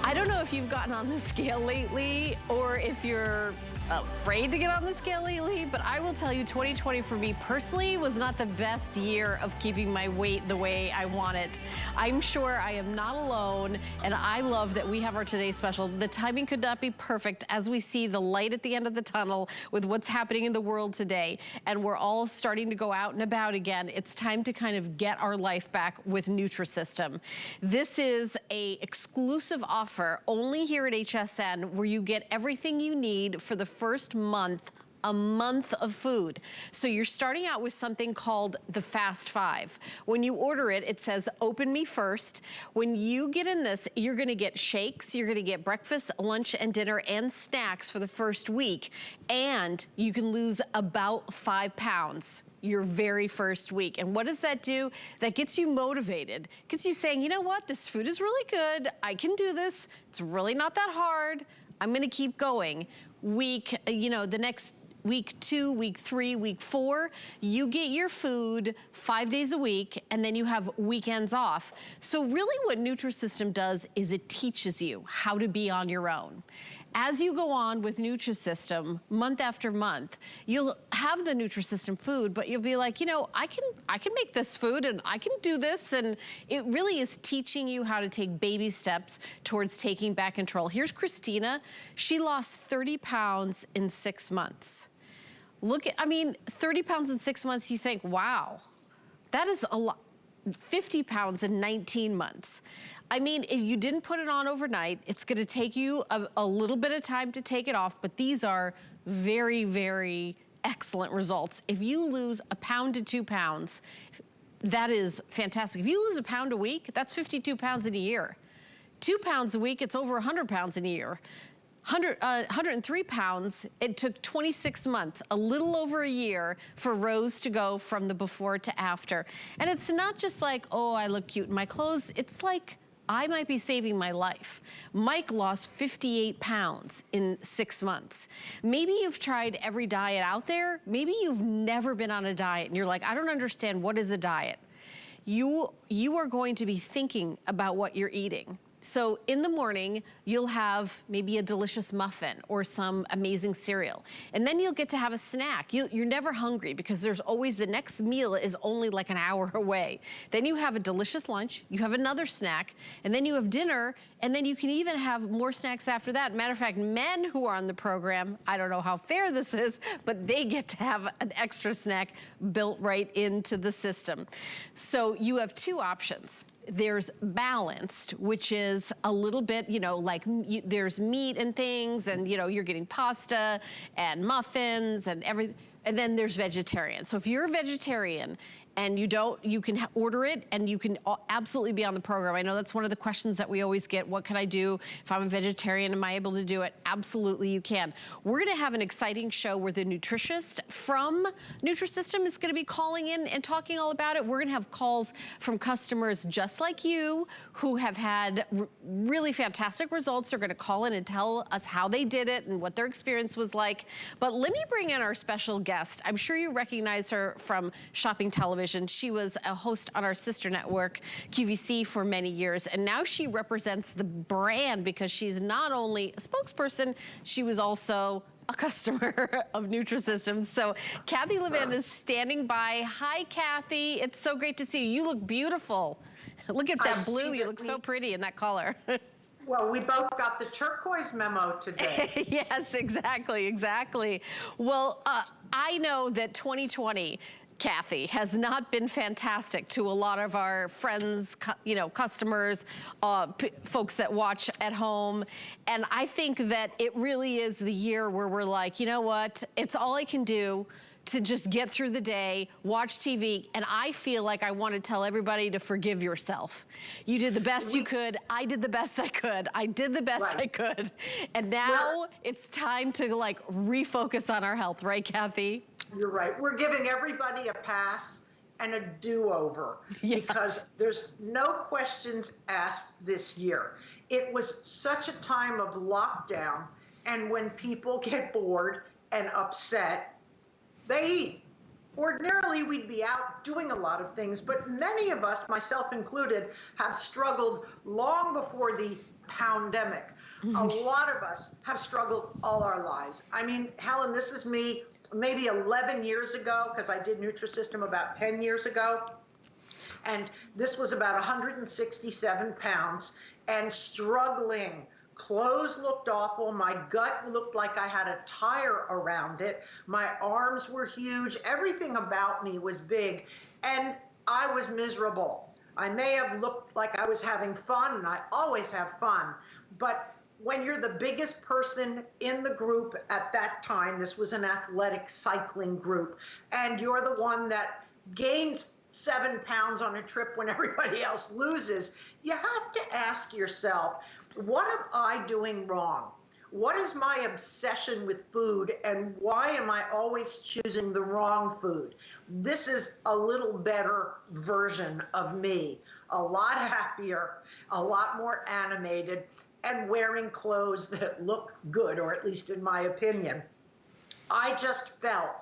I don't know if you've gotten on the scale lately or if you're afraid to get on the scale lately, but I will tell you 2020 for me personally was not the best year of keeping my weight the way I want it. I'm sure I am not alone, and I love that we have our Today Special. The timing could not be perfect as we see the light at the end of the tunnel with what's happening in the world today, and we're all starting to go out and about again. It's time to kind of get our life back with Nutrisystem. This is a exclusive offer only here at HSN where you get everything you need for the first month, a month of food. So you're starting out with something called the Fast Five. When you order it, it says, open me first. When you get in this, you're gonna get shakes, you're gonna get breakfast, lunch, and dinner, and snacks for the first week. And you can lose about 5 pounds your very first week. And what does that do? That gets you motivated. Gets you saying, you know what? This food is really good. I can do this. It's really not that hard. I'm gonna keep going. The next week 2, week 3, week 4, you get your food 5 days a week, and then you have weekends off. So really what Nutrisystem does is it teaches you how to be on your own. As you go on with Nutrisystem, month after month, you'll have the Nutrisystem food, but you'll be like, you know, I can make this food and I can do this, and it really is teaching you how to take baby steps towards taking back control. Here's Christina. She lost 30 pounds in 6 months. Look at, 30 pounds in 6 months, you think, wow, that is a lot. 50 pounds in 19 months. If you didn't put it on overnight, it's gonna take you a little bit of time to take it off, but these are very, very excellent results. If you lose 1 pound to 2 pounds, that is fantastic. If you lose 1 pound a week, that's 52 pounds in a year. 2 pounds a week, it's over 100 pounds in a year. 103 pounds, it took 26 months, a little over a year, for Rose to go from the before to after. And it's not just like, oh, I look cute in my clothes. It's like, I might be saving my life. Mike lost 58 pounds in 6 months. Maybe you've tried every diet out there. Maybe you've never been on a diet and you're like, I don't understand, what is a diet? You are going to be thinking about what you're eating. So in the morning, you'll have maybe a delicious muffin or some amazing cereal. And then you'll get to have a snack. You're never hungry because there's always, the next meal is only like an hour away. Then you have a delicious lunch, you have another snack, and then you have dinner, and then you can even have more snacks after that. Matter of fact, men who are on the program, I don't know how fair this is, but they get to have an extra snack built right into the system. So you have 2 options. There's balanced, which is a little bit, there's meat and things, and you're getting pasta and muffins and everything. And then there's vegetarian. So if you're a vegetarian and you can order it and you can absolutely be on the program. I know that's one of the questions that we always get. What can I do if I'm a vegetarian? Am I able to do it? Absolutely, you can. We're gonna have an exciting show where the nutritionist from Nutrisystem is gonna be calling in and talking all about it. We're gonna have calls from customers just like you who have had really fantastic results. They're gonna call in and tell us how they did it and what their experience was like. But let me bring in our special guest. I'm sure you recognize her from Shopping Television. She was a host on our sister network, QVC, for many years, and now she represents the brand because she's not only a spokesperson, she was also a customer of Nutrisystem. So Kathy Levin is standing by. Hi, Kathy. It's so great to see you. You look beautiful. Look at that blue. You look so pretty in that color. Well, we both got the turquoise memo today. Yes, exactly. Well, I know that 2020, Kathy, has not been fantastic to a lot of our friends, customers, folks that watch at home. And I think that it really is the year where we're like, you know what, it's all I can do to just get through the day, watch TV, and I feel like I want to tell everybody to forgive yourself. You did the best you could. I did the best I could. I did the best I could. And now it's time to refocus on our health, right, Kathy? You're right. We're giving everybody a pass and a do-over because there's no questions asked this year. It was such a time of lockdown, and when people get bored and upset, they eat. ordinarily we'd be out doing a lot of things, but many of us, myself included, have struggled long before the pandemic. A lot of us have struggled all our lives. I mean, Helen, this is me maybe 11 years ago, because I did Nutrisystem about 10 years ago. And this was about 167 pounds and struggling. Clothes looked awful. My gut looked like I had a tire around it. My arms were huge. Everything about me was big. And I was miserable. I may have looked like I was having fun, and I always have fun. But when you're the biggest person in the group at that time, this was an athletic cycling group, and you're the one that gains 7 pounds on a trip when everybody else loses, you have to ask yourself, what am I doing wrong? What is my obsession with food, and why am I always choosing the wrong food? This is a little better version of me, a lot happier, a lot more animated, and wearing clothes that look good, or at least in my opinion. I just felt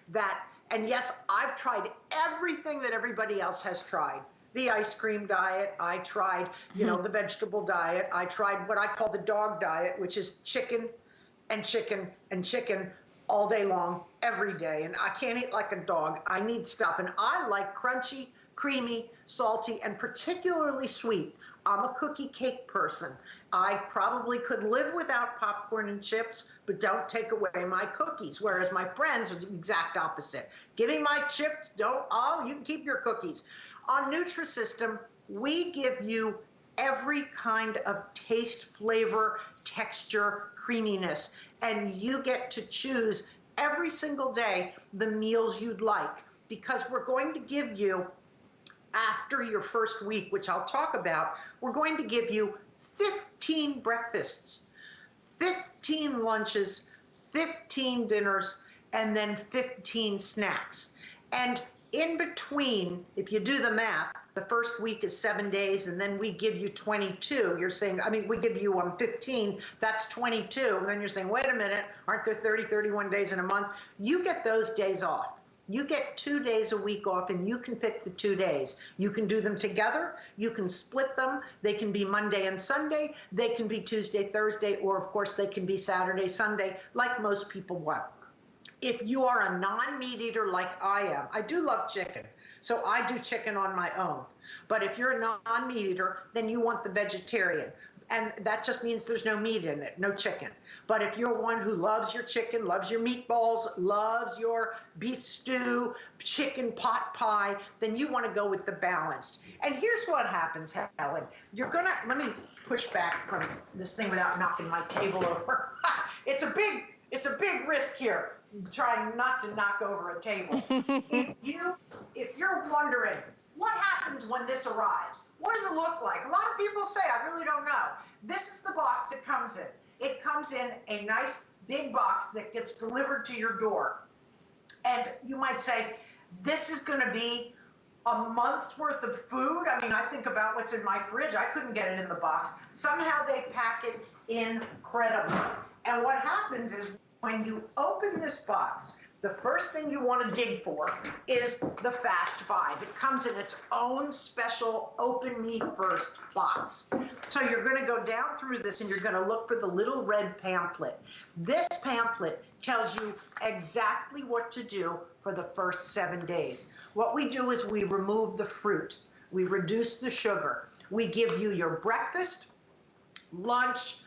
that, and yes, I've tried everything that everybody else has tried. The ice cream diet, I tried, the vegetable diet. I tried what I call the dog diet, which is chicken and chicken and chicken all day long, every day. And I can't eat like a dog. I need stuff. And I like crunchy, creamy, salty, and particularly sweet. I'm a cookie cake person. I probably could live without popcorn and chips, but don't take away my cookies. Whereas my friends are the exact opposite. Give me my chips, you can keep your cookies. On Nutrisystem, we give you every kind of taste, flavor, texture, creaminess, and you get to choose every single day the meals you'd like, because we're going to give you, after your first week, which I'll talk about, we're going to give you 15 breakfasts, 15 lunches, 15 dinners, and then 15 snacks. And in between, if you do the math, the first week is 7 days, and then we give you 22. You're saying, we give you 15, that's 22. And then you're saying, wait a minute, aren't there 30, 31 days in a month? You get those days off. You get 2 days a week off, and you can pick the 2 days. You can do them together. You can split them. They can be Monday and Sunday. They can be Tuesday, Thursday, or of course they can be Saturday, Sunday, like most people want. If you are a non-meat eater like I am, I do love chicken, so I do chicken on my own. But if you're a non-meat eater, then you want the vegetarian. And that just means there's no meat in it, no chicken. But if you're one who loves your chicken, loves your meatballs, loves your beef stew, chicken pot pie, then you want to go with the balanced. And here's what happens, Helen. Let me push back from this thing without knocking my table over. It's a big risk here, trying not to knock over a table. If you're wondering, what happens when this arrives? What does it look like? A lot of people say, I really don't know. This is the box it comes in. It comes in a nice big box that gets delivered to your door. And you might say, this is going to be a month's worth of food. I think about what's in my fridge. I couldn't get it in the box. Somehow they pack it incredibly. And what happens is when you open this box, the first thing you want to dig for is the Fast Five. It comes in its own special open me first box. So you're going to go down through this and you're going to look for the little red pamphlet. This pamphlet tells you exactly what to do for the first 7 days. What we do is we remove the fruit. We reduce the sugar. We give you your breakfast, lunch,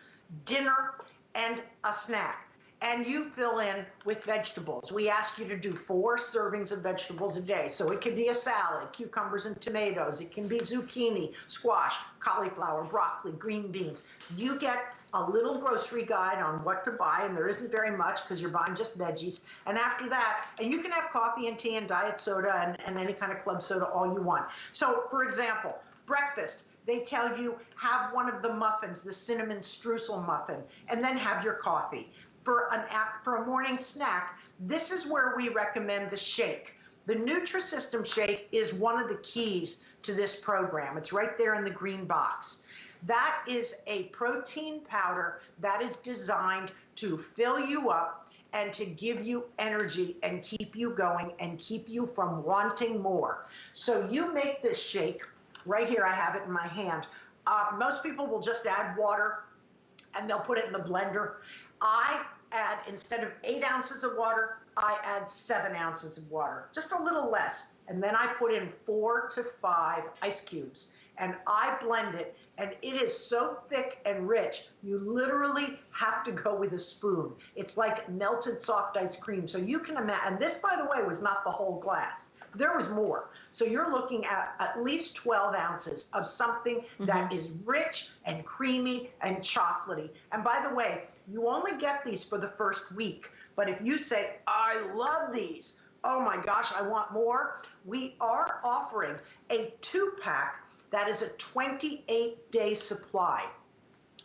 dinner, and a snack. And you fill in with vegetables. We ask you to do 4 servings of vegetables a day. So it could be a salad, cucumbers and tomatoes. It can be zucchini, squash, cauliflower, broccoli, green beans. You get a little grocery guide on what to buy, and there isn't very much because you're buying just veggies. And after that, and you can have coffee and tea and diet soda and any kind of club soda all you want. So for example, breakfast, they tell you have one of the muffins, the cinnamon streusel muffin, and then have your coffee. For a morning snack, this is where we recommend the shake. The Nutrisystem Shake is one of the keys to this program. It's right there in the green box. That is a protein powder that is designed to fill you up and to give you energy and keep you going and keep you from wanting more. So you make this shake. Right here, I have it in my hand. Most people will just add water and they'll put it in the blender. I add, instead of 8 ounces of water, I add 7 ounces of water, just a little less. And then I put in 4 to 5 ice cubes and I blend it. And it is so thick and rich, you literally have to go with a spoon. It's like melted soft ice cream. So you can imagine, and this, by the way, was not the whole glass. There was more. So you're looking at least 12 ounces of something that is rich and creamy and chocolatey. And by the way, you only get these for the first week. But if you say, I love these, oh my gosh, I want more, we are offering a 2-pack that is a 28-day supply.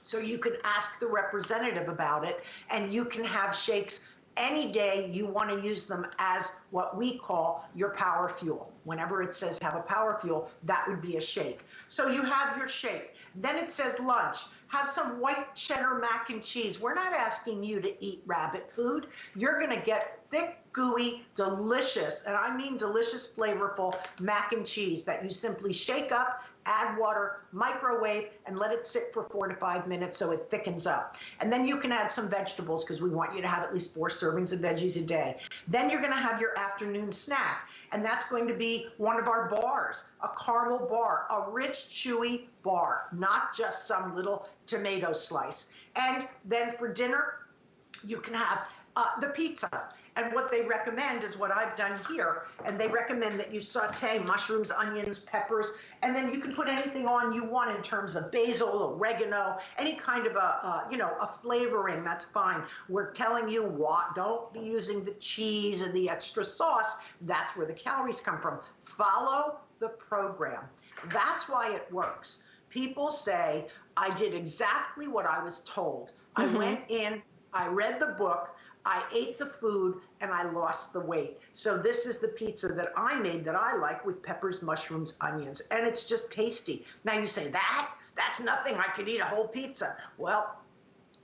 So you can ask the representative about it, and you can have shakes any day you want to use them as what we call your power fuel. Whenever it says have a power fuel, that would be a shake. So you have your shake. Then it says lunch. Have some white cheddar mac and cheese. We're not asking you to eat rabbit food. You're going to get thick, gooey, delicious, and I mean delicious, flavorful mac and cheese that you simply shake up, add water, microwave, and let it sit for 4 to 5 minutes so it thickens up. And then you can add some vegetables because we want you to have at least 4 servings of veggies a day. Then you're going to have your afternoon snack. And that's going to be one of our bars, a caramel bar, a rich, chewy bar, not just some little tomato slice. And then for dinner, you can have the pizza. And what they recommend is what I've done here. And they recommend that you saute mushrooms, onions, peppers, and then you can put anything on you want in terms of basil, oregano, any kind of a flavoring, that's fine. We're telling you what, don't be using the cheese and the extra sauce. That's where the calories come from. Follow the program. That's why it works. People say, I did exactly what I was told. I went in, I read the book, I ate the food, and I lost the weight. So this is the pizza that I made that I like, with peppers, mushrooms, onions, and it's just tasty. Now you say, that's nothing, I could eat a whole pizza. Well,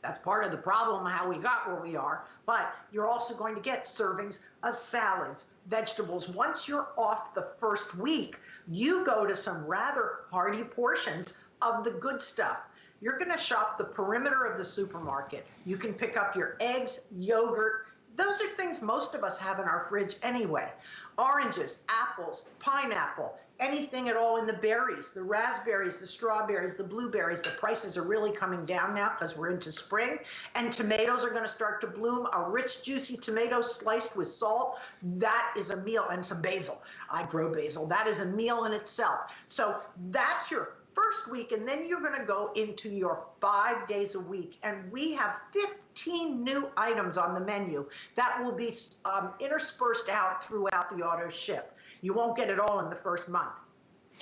that's part of the problem, how we got where we are, but you're also going to get servings of salads, vegetables. Once you're off the first week, you go to some rather hearty portions of the good stuff. You're going to shop the perimeter of the supermarket. You can pick up your eggs, yogurt. Those are things most of us have in our fridge anyway. Oranges, apples, pineapple, anything at all in the berries, the raspberries, the strawberries, the blueberries. The prices are really coming down now because we're into spring. And tomatoes are going to start to bloom. A rich, juicy tomato sliced with salt, that is a meal. And some basil. I grow basil. That is a meal in itself. So that's your first week, and then you're going to go into your 5 days a week, and we have 15 new items on the menu that will be interspersed out throughout the auto ship. You won't get it all in the first month,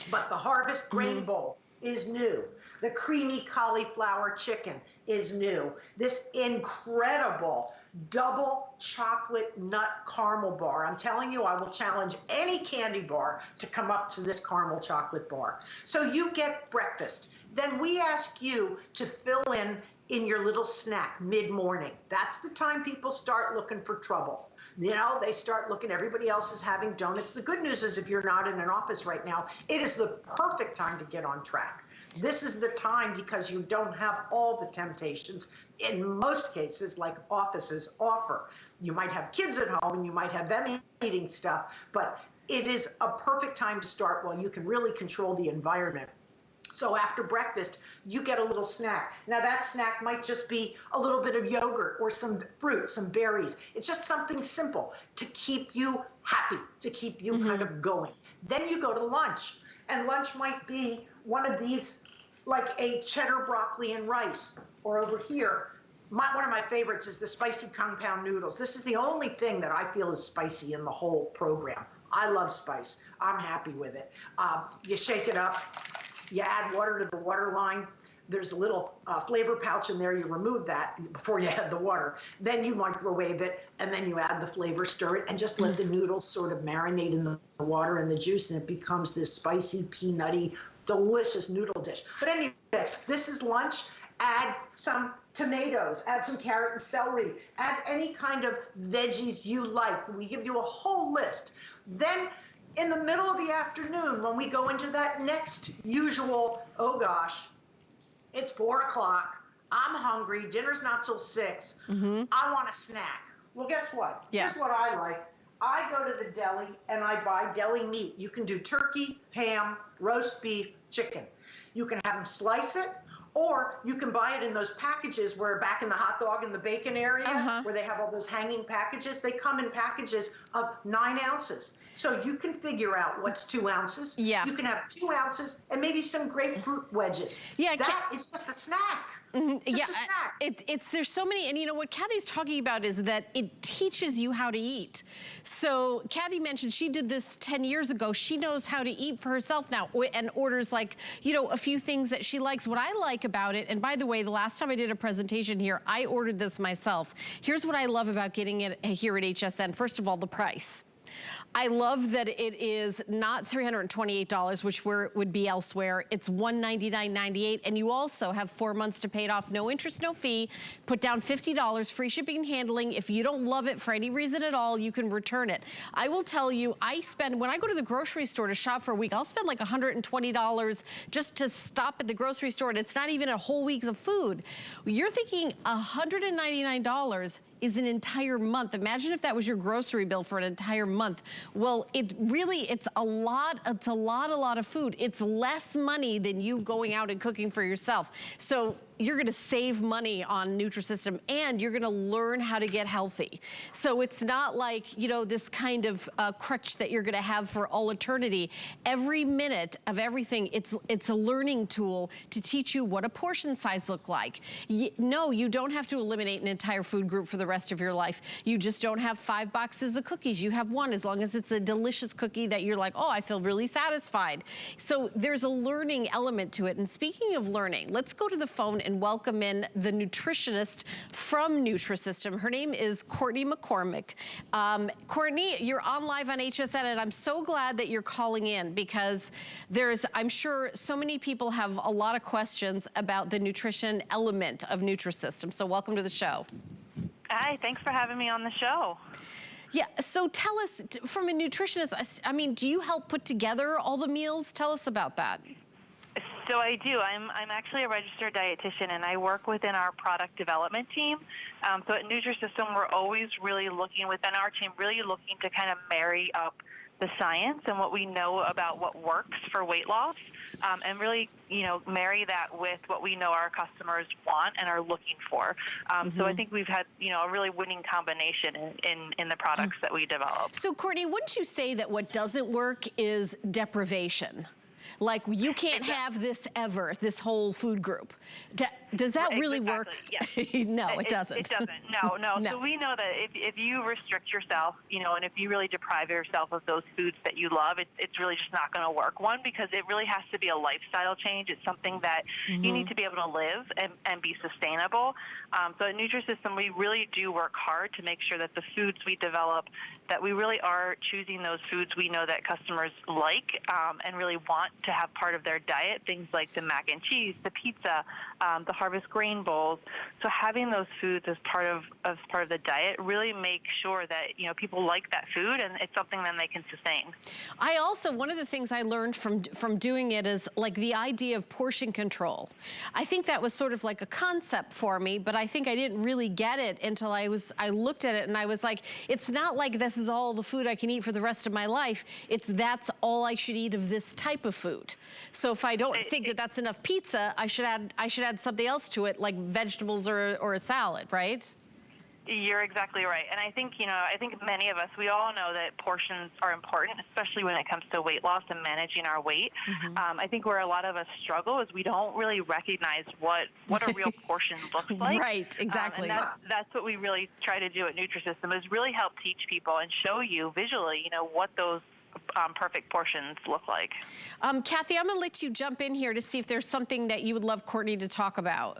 but the Harvest Grain Bowl is new. The creamy cauliflower chicken is new. This incredible double chocolate nut caramel bar. I'm telling you, I will challenge any candy bar to come up to this caramel chocolate bar. So you get breakfast. Then we ask you to fill in your little snack mid-morning. That's the time people start looking for trouble. You know, they start looking, everybody else is having donuts. The good news is if you're not in an office right now, it is the perfect time to get on track. This is the time because you don't have all the temptations in most cases like offices offer. You might have kids at home and you might have them eating stuff, but it is a perfect time to start while you can really control the environment. So after breakfast, you get a little snack. Now that snack might just be a little bit of yogurt or some fruit, some berries. It's just something simple to keep you happy, to keep you kind of going. Then you go to lunch, and lunch might be one of these, like a cheddar broccoli and rice, or over here, one of my favorites is the spicy compound noodles. This is the only thing that I feel is spicy in the whole program. I love spice. I'm happy with it. You shake it up. You add water to the water line. There's a little flavor pouch in there. You remove that before you add the water. Then you microwave it, and then you add the flavor, stir it, and just let the noodles sort of marinate in the water and the juice, and it becomes this spicy, peanutty, delicious noodle dish. But anyway, this is lunch, add some tomatoes, add some carrot and celery, add any kind of veggies you like. We give you a whole list. Then in the middle of the afternoon, when we go into that next usual, oh gosh, it's 4 o'clock, I'm hungry, dinner's not till 6, I want a snack. Well, guess what? Yeah. Here's what I like. I go to the deli and I buy deli meat. You can do turkey, ham, roast beef, chicken. You can have them slice it, or you can buy it in those packages where back in the hot dog and the bacon area, where they have all those hanging packages, they come in packages of 9 ounces. So you can figure out what's 2 ounces. Yeah. You can have 2 ounces and maybe some grapefruit wedges. Yeah. That is just a snack. Just a snack. There's so many, and you know what Kathy's talking about is that it teaches you how to eat. So Kathy mentioned she did this 10 years ago. She knows how to eat for herself now and orders like, you know, a few things that she likes. What I like about it, and by the way, the last time I did a presentation here, I ordered this myself. Here's what I love about getting it here at HSN. First of all, the price. I love that it is not $328, which would be elsewhere. It's $199.98, and you also have 4 months to pay it off. No interest, no fee. Put down $50, free shipping and handling. If you don't love it for any reason at all, you can return it. I will tell you, when I go to the grocery store to shop for a week, I'll spend like $120 just to stop at the grocery store, and it's not even a whole week's of food. You're thinking $199 is an entire month. Imagine if that was your grocery bill for an entire month. Well, it's a lot of food. It's less money than you going out and cooking for yourself. So you're gonna save money on Nutrisystem, and you're gonna learn how to get healthy. So it's not like, you know, this kind of crutch that you're gonna have for all eternity. Every minute of everything, it's a learning tool to teach you what a portion size look like. No, you don't have to eliminate an entire food group for the rest of your life. You just don't have 5 boxes of cookies. You have 1, as long as it's a delicious cookie that you're like, oh, I feel really satisfied. So there's a learning element to it. And speaking of learning, let's go to the phone and welcome in the nutritionist from Nutrisystem. Her name is Courtney McCormick. Courtney, you're on live on HSN, and I'm so glad that you're calling in because I'm sure so many people have a lot of questions about the nutrition element of Nutrisystem. So welcome to the show. Hi, thanks for having me on the show. Yeah, so tell us, from a nutritionist, I mean, do you help put together all the meals? Tell us about that. So I do. I'm actually a registered dietitian, and I work within our product development team. So at Nutrisystem, we're always really looking within our team, really looking to kind of marry up the science and what we know about what works for weight loss, and really, you know, marry that with what we know our customers want and are looking for. So I think we've had, you know, a really winning combination in the products that we develop. So Courtney, wouldn't you say that what doesn't work is deprivation? Like, you can't have this ever, this whole food group. Does that really work? Yes. No, it doesn't. It doesn't. No. So we know that if you restrict yourself, you know, and if you really deprive yourself of those foods that you love, it's really just not going to work. One, because it really has to be a lifestyle change. It's something that you need to be able to live and be sustainable. So at Nutrisystem, we really do work hard to make sure that the foods we develop, that we really are choosing those foods we know that customers like and really want to have part of their diet, things like the mac and cheese, the pizza, the harvest grain bowls. So having those foods as part of the diet really make sure that, you know, people like that food and it's something then they can sustain. I also, one of the things I learned from doing it is like the idea of portion control. I think that was sort of like a concept for me, but I think I didn't really get it until I looked at it and I was like, it's not like this is all the food I can eat for the rest of my life. That's all I should eat of this type of food. So if I don't think that that's enough pizza, I should add something else to it, like vegetables or a salad, right? You're exactly right. And I think, you know, many of us, we all know that portions are important, especially when it comes to weight loss and managing our weight. I think where a lot of us struggle is we don't really recognize what a real portion looks like. Right, exactly. And that's what we really try to do at Nutrisystem, is really help teach people and show you visually, you know, what those perfect portions look like. Kathy, I'm going to let you jump in here to see if there's something that you would love Courtney to talk about.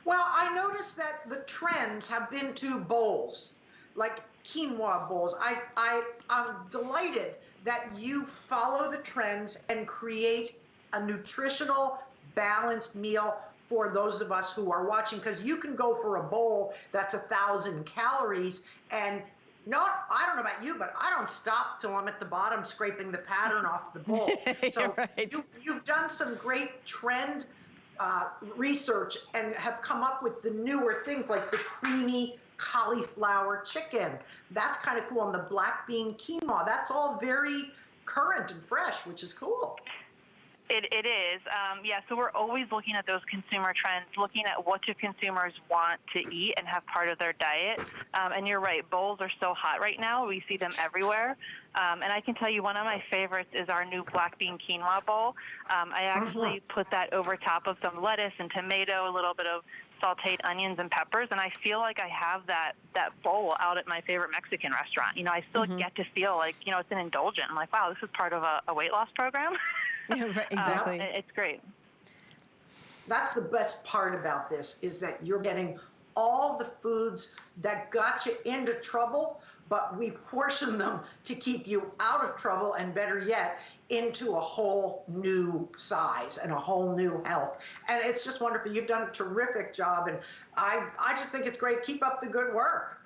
Well, I noticed that the trends have been to bowls, like quinoa bowls. I'm delighted that you follow the trends and create a nutritional, balanced meal for those of us who are watching, because you can go for a bowl that's 1,000 calories and I don't know about you, but I don't stop till I'm at the bottom scraping the pattern off the bowl. So right. you've done some great trend research and have come up with the newer things like the creamy cauliflower chicken. That's kind of cool. And the black bean quinoa. That's all very current and fresh, which is cool. It is. Yeah, so we're always looking at those consumer trends, looking at what do consumers want to eat and have part of their diet. And you're right, bowls are so hot right now. We see them everywhere. And I can tell you one of my favorites is our new black bean quinoa bowl. I actually put that over top of some lettuce and tomato, a little bit of sauteed onions and peppers, and I feel like I have that bowl out at my favorite Mexican restaurant. You know, I still get to feel like, you know, it's an indulgent. I'm like, wow, this is part of a weight loss program. Yeah, right, exactly. It's great. That's the best part about this, is that you're getting all the foods that got you into trouble, but we portion them to keep you out of trouble, and better yet, into a whole new size and a whole new health. And it's just wonderful. You've done a terrific job, and I just think it's great. Keep up the good work.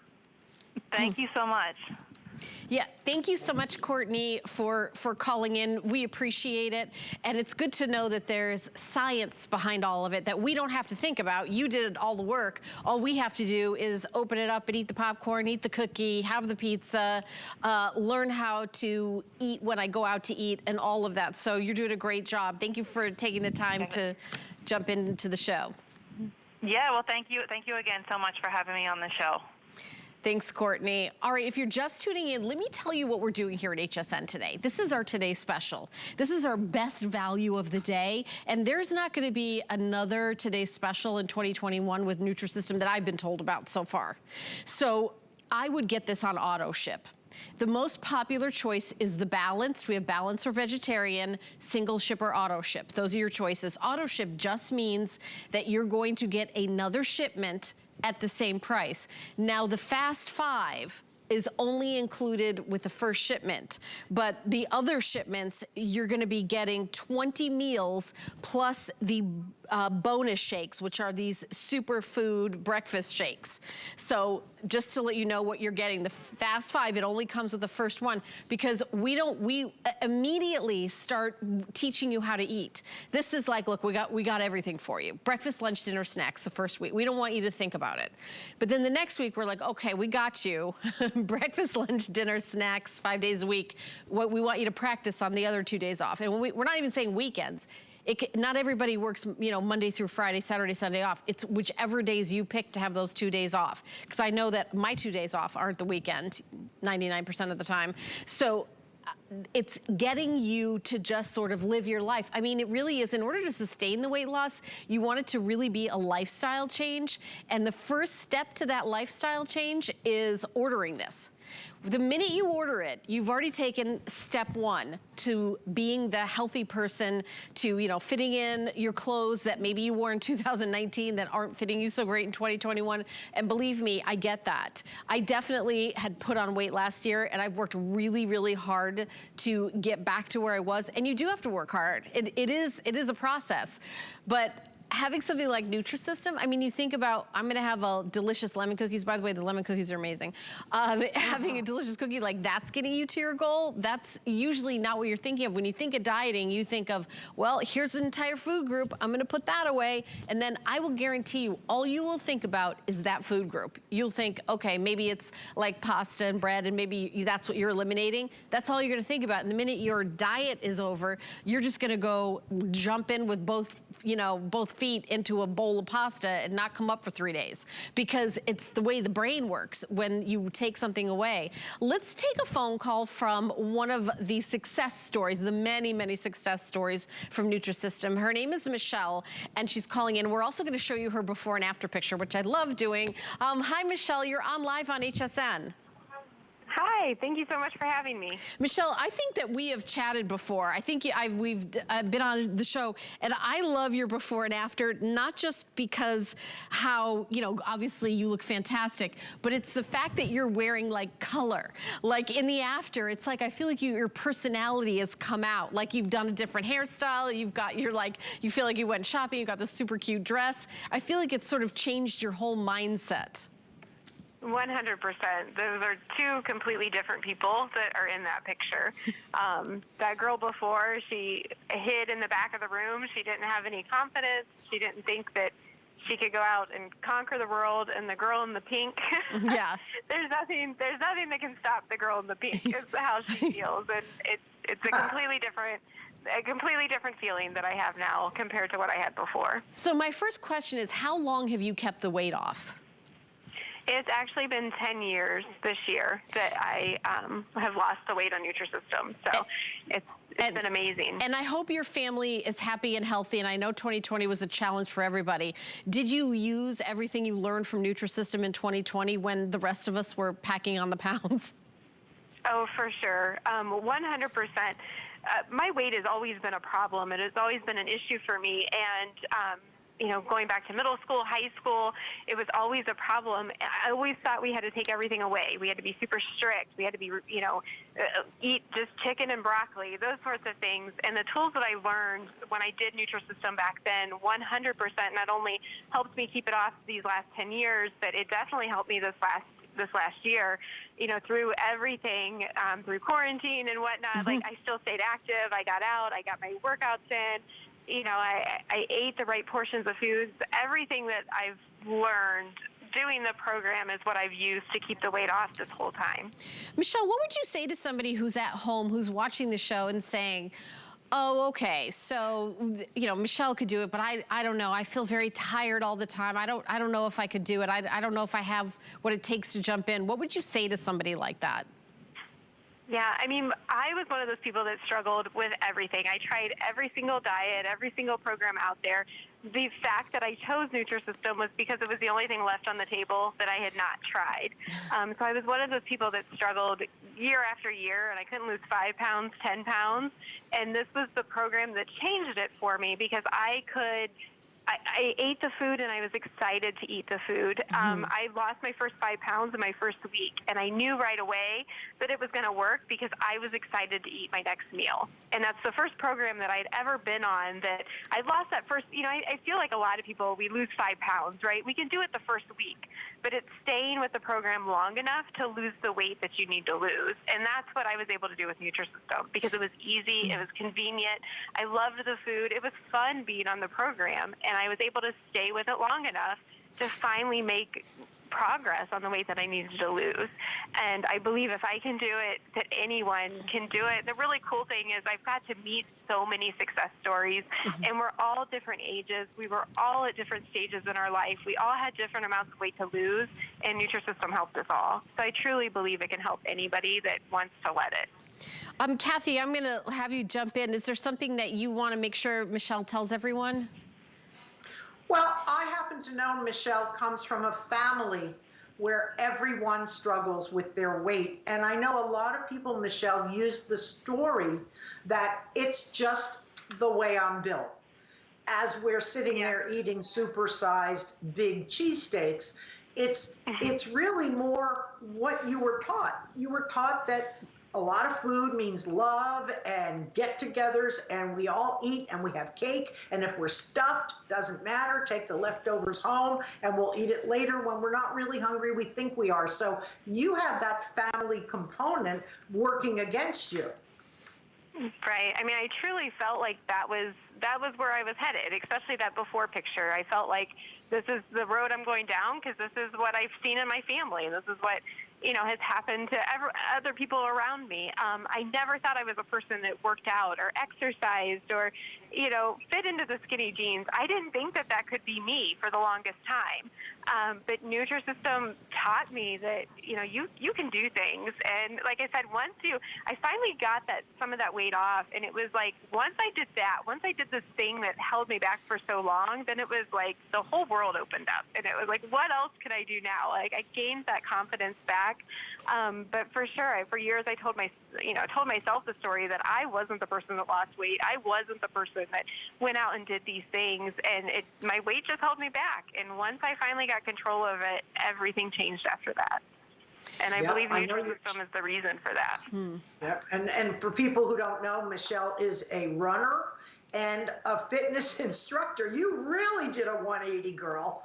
Thank you so much. Yeah, thank you so much, Courtney, for calling in. We appreciate it. And it's good to know that there's science behind all of it that we don't have to think about. You did all the work. All we have to do is open it up and eat the popcorn, eat the cookie, have the pizza, learn how to eat when I go out to eat, and all of that. So you're doing a great job. Thank you for taking the time to jump into the show. Yeah, well, thank you. Thank you again so much for having me on the show. Thanks, Courtney. All right, if you're just tuning in, let me tell you what we're doing here at HSN today. This is our today's special. This is our best value of the day, and there's not gonna be another today's special in 2021 with Nutrisystem that I've been told about so far. So I would get this on auto ship. The most popular choice is the balanced. We have balanced or vegetarian, single ship or auto ship. Those are your choices. Auto ship just means that you're going to get another shipment at the same price. Now the Fast 5 is only included with the first shipment, but the other shipments, you're gonna be getting 20 meals plus the bonus shakes, which are these superfood breakfast shakes. So just to let you know what you're getting, the Fast 5, it only comes with the first one, because we immediately start teaching you how to eat. This is like, look, we got everything for you. Breakfast, lunch, dinner, snacks the first week. We don't want you to think about it. But then the next week, we're like, okay, we got you. Breakfast, lunch, dinner, snacks, 5 days a week. What we want you to practice on the other 2 days off. And we're not even saying weekends. Not everybody works, you know, Monday through Friday, Saturday, Sunday off. It's whichever days you pick to have those 2 days off. Because I know that my 2 days off aren't the weekend, 99% of the time. So it's getting you to just sort of live your life. I mean, it really is. In order to sustain the weight loss, you want it to really be a lifestyle change. And the first step to that lifestyle change is ordering this. The minute you order it, you've already taken step one to being the healthy person, to, you know, fitting in your clothes that maybe you wore in 2019 that aren't fitting you so great in 2021. And believe me, I get that. I definitely had put on weight last year, and I've worked really, really hard to get back to where I was. And you do have to work hard. It is a process. But having something like Nutrisystem, I mean, you think about, I'm gonna have a delicious lemon cookies. By the way, the lemon cookies are amazing. Having a delicious cookie like that's getting you to your goal, that's usually not what you're thinking of. When you think of dieting, you think of, well, here's an entire food group, I'm gonna put that away, and then I will guarantee you, all you will think about is that food group. You'll think, okay, maybe it's like pasta and bread, and maybe that's what you're eliminating. That's all you're gonna think about. And the minute your diet is over, you're just gonna go jump in with both feet into a bowl of pasta and not come up for 3 days, because it's the way the brain works when you take something away. Let's take a phone call from one of the success stories, the many, many success stories from Nutrisystem. Her name is Michelle, and she's calling in. We're also going to show you her before and after picture, which I love doing. Hi, Michelle. You're on live on HSN. Hi, Hi, thank you so much for having me. Michelle, I think that we have chatted before. I think we've been on the show, and I love your before and after, not just because how, obviously you look fantastic, but it's the fact that you're wearing like color. Like in the after, it's like I feel like your personality has come out. Like you've done a different hairstyle, you feel like you went shopping, you got this super cute dress. I feel like it's sort of changed your whole mindset. 100%. Those are two completely different people that are in that picture. That girl before, she hid in the back of the room. She didn't have any confidence. She didn't think that she could go out and conquer the world. And the girl in the pink, yeah, there's nothing that can stop the girl in the pink. It's how she feels, and it's a completely different feeling that I have now compared to what I had before. So my first question is, how long have you kept the weight off? It's actually been 10 years this year that I have lost the weight on Nutrisystem. So it's been amazing. And I hope your family is happy and healthy. And I know 2020 was a challenge for everybody. Did you use everything you learned from Nutrisystem in 2020 when the rest of us were packing on the pounds? Oh, for sure. 100%. My weight has always been a problem. It has always been an issue for me. And, going back to middle school, high school, it was always a problem. I always thought we had to take everything away. We had to be super strict. We had to be, eat just chicken and broccoli, those sorts of things. And the tools that I learned when I did Nutrisystem back then, 100% not only helped me keep it off these last 10 years, but it definitely helped me this last year, through everything, through quarantine and whatnot. Like I still stayed active. I got out. I got my workouts in. I ate the right portions of foods. Everything that I've learned doing the program is what I've used to keep the weight off this whole time. Michelle, what would you say to somebody who's at home, who's watching the show and saying, oh, okay, so, Michelle could do it, but I don't know. I feel very tired all the time. I don't know if I could do it. I don't know if I have what it takes to jump in. What would you say to somebody like that? Yeah, I was one of those people that struggled with everything. I tried every single diet, every single program out there. The fact that I chose Nutrisystem was because it was the only thing left on the table that I had not tried. So I was one of those people that struggled year after year, and I couldn't lose 5 pounds, 10 pounds. And this was the program that changed it for me because I ate the food and I was excited to eat the food. I lost my first 5 pounds in my first week, and I knew right away that it was going to work because I was excited to eat my next meal. And that's the first program that I'd ever been on that I lost that first, I feel like a lot of people, we lose 5 pounds, right? We can do it the first week, but it's staying with the program long enough to lose the weight that you need to lose. And that's what I was able to do with Nutrisystem because it was easy, it was convenient, I loved the food, it was fun being on the program, and I was able to stay with it long enough to finally make progress on the weight that I needed to lose. And I believe if I can do it, that anyone can do it. The really cool thing is I've got to meet so many success stories, and we're all different ages. We were all at different stages in our life. We all had different amounts of weight to lose, and Nutrisystem helped us all. So I truly believe it can help anybody that wants to let it. Kathy, I'm going to have you jump in. Is there something that you want to make sure Michelle tells everyone? Well, I happen to know Michelle comes from a family where everyone struggles with their weight. And I know a lot of people, Michelle, use the story that it's just the way I'm built. As we're sitting there eating supersized big cheesesteaks, it's really more what you were taught. You were taught that a lot of food means love and get-togethers, and we all eat and we have cake, and if we're stuffed, doesn't matter, take the leftovers home and we'll eat it later when we're not really hungry, we think we are. So you have that family component working against you. Right. I truly felt like that was where I was headed, especially that before picture. I felt like this is the road I'm going down because this is what I've seen in my family. This is what has happened to other people around me. I never thought I was a person that worked out or exercised or, you know, fit into the skinny jeans. I didn't think that that could be me for the longest time. But Nutrisystem taught me that, you know, you can do things. And like I said, I finally got some of that weight off. And it was like, once I did this thing that held me back for so long, then it was like the whole world opened up. And it was like, what else can I do now? Like, I gained that confidence back. But for sure, for years, I told myself the story that I wasn't the person that lost weight. I wasn't the person that went out and did these things, and my weight just held me back. And once I finally got control of it, everything changed after that. And I believe Nutrisystem is the reason for that. Yep. And for people who don't know, Michelle is a runner and a fitness instructor. You really did a 180, girl.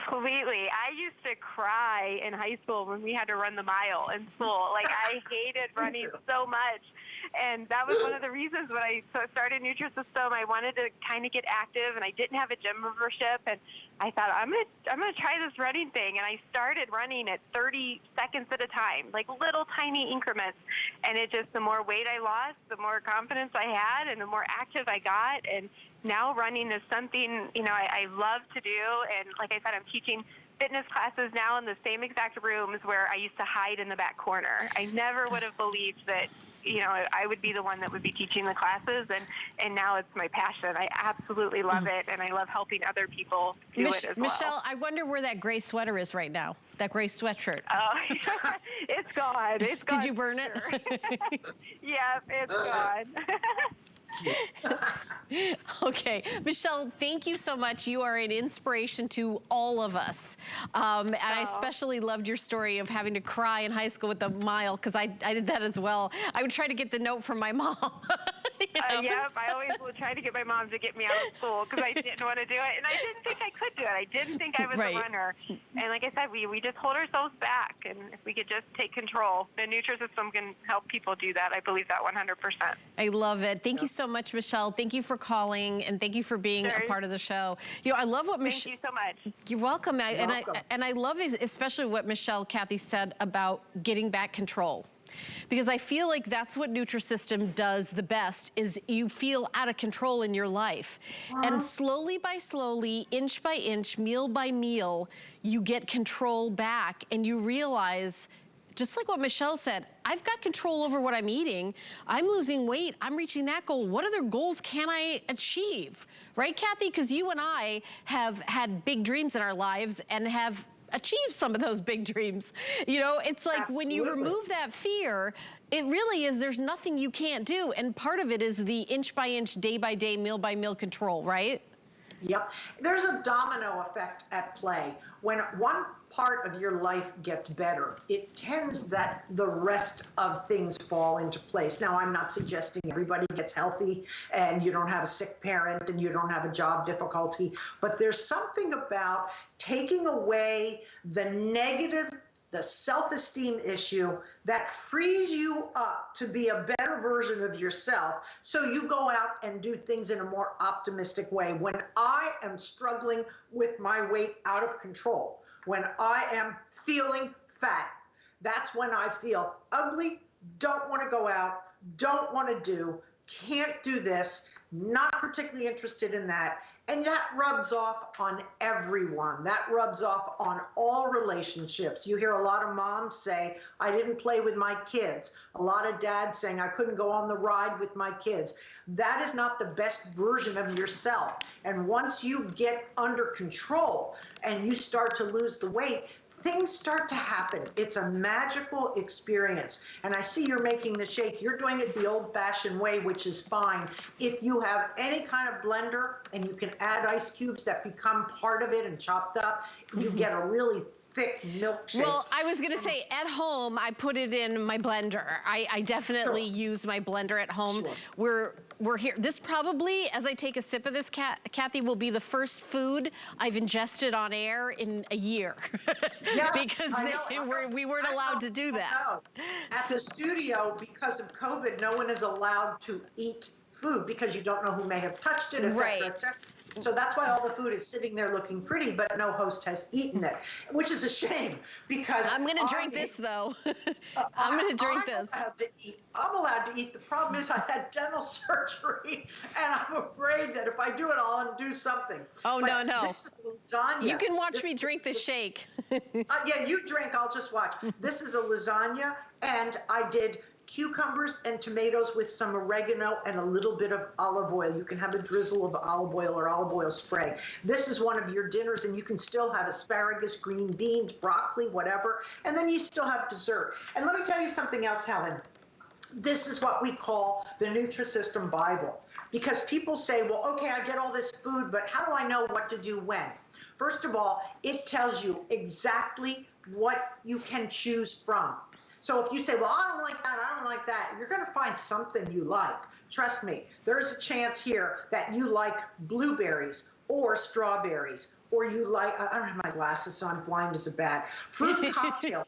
Completely. I used to cry in high school when we had to run the mile in school. Like, I hated running so much. And that was one of the reasons when I started Nutrisystem. I wanted to kind of get active, and I didn't have a gym membership. And I thought, I'm gonna try this running thing. And I started running at 30 seconds at a time, like little tiny increments. And the more weight I lost, the more confidence I had, and the more active I got. And now running is something, you know, I love to do. And like I said, I'm teaching fitness classes now in the same exact rooms where I used to hide in the back corner. I never would have believed that, you know, I would be the one that would be teaching the classes, and now it's my passion. I absolutely love it, and I love helping other people do it as well. Michelle, I wonder where that gray sweater is right now, that gray sweatshirt. Oh, it's gone. It's gone. Did you burn it? Yeah, it's gone. Okay, Michelle, thank you so much. You are an inspiration to all of us. And I especially loved your story of having to cry in high school with the mile, because I did that as well. I would try to get the note from my mom. Yep, I always would try to get my mom to get me out of school because I didn't want to do it. And I didn't think I could do it. I didn't think I was a runner. And like I said, we just hold ourselves back. And if we could just take control, the Nutrisystem can help people do that. I believe that 100%. I love it. Thank you so much, Michelle. Thank you for calling, and thank you for being a part of the show. You know, I love what Michelle... Thank you so much. You're welcome. And I love especially what Michelle, Kathy said about getting back control. Because I feel like that's what Nutrisystem does the best, is you feel out of control in your life. And slowly by slowly, inch by inch, meal by meal, you get control back, and you realize, just like what Michelle said, I've got control over what I'm eating. I'm losing weight. I'm reaching that goal. What other goals can I achieve? Right, Kathy? Because you and I have had big dreams in our lives and have achieve some of those big dreams. You know, it's like when you remove that fear, it really is, there's nothing you can't do. And part of it is the inch by inch, day by day, meal by meal control, right? Yep. There's a domino effect at play. When one part of your life gets better, it tends that the rest of things fall into place. Now, I'm not suggesting everybody gets healthy and you don't have a sick parent and you don't have a job difficulty, but there's something about taking away the negative, the self-esteem issue that frees you up to be a better version of yourself, so you go out and do things in a more optimistic way. When I am struggling with my weight out of control, when I am feeling fat, that's when I feel ugly, don't want to go out, don't want to do, can't do this, not particularly interested in that. And that rubs off on everyone. That rubs off on all relationships. You hear a lot of moms say, I didn't play with my kids. A lot of dads saying, I couldn't go on the ride with my kids. That is not the best version of yourself. And once you get under control and you start to lose the weight, things start to happen. It's a magical experience. And I see you're making the shake. You're doing it the old-fashioned way, which is fine. If you have any kind of blender and you can add ice cubes that become part of it and chopped up, you get a really thick milkshake. Well, I was gonna say, at home, I put it in my blender. I definitely use my blender at home. We're here. This probably, as I take a sip of this, Kathy, will be the first food I've ingested on air in a year. Yes, because we weren't allowed to do that. At the studio, because of COVID, no one is allowed to eat food because you don't know who may have touched it, et cetera, et cetera. So that's why all the food is sitting there looking pretty, but no host has eaten it, which is a shame because I'm going to drink this, though. I'm going to drink this. I'm allowed to eat. The problem is I had dental surgery, and I'm afraid that if I do it, I'll undo something. Oh, but no. This is lasagna. You can watch me drink the shake. Yeah, you drink. I'll just watch. This is a lasagna, and I did cucumbers and tomatoes with some oregano and a little bit of olive oil. You can have a drizzle of olive oil or olive oil spray. This is one of your dinners, and you can still have asparagus, green beans, broccoli, whatever, and then you still have dessert. And let me tell you something else, Helen. This is what we call the Nutrisystem Bible, because people say, well, okay, I get all this food, but how do I know what to do when? First of all, it tells you exactly what you can choose from. So if you say, well, I don't like that, I don't like that, you're going to find something you like. Trust me, there's a chance here that you like blueberries or strawberries, or you like, I don't have my glasses on, blind as a bat, fruit cocktail,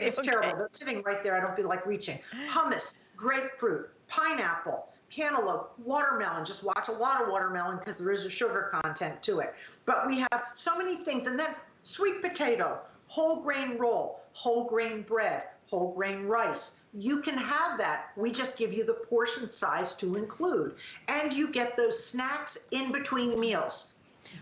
it's terrible. They're sitting right there. I don't feel like reaching. Hummus, grapefruit, pineapple, cantaloupe, watermelon. Just watch a lot of watermelon because there is a sugar content to it. But we have so many things. And then sweet potato, whole grain roll, whole grain bread, whole grain rice. You can have that. We just give you the portion size to include. And you get those snacks in between meals.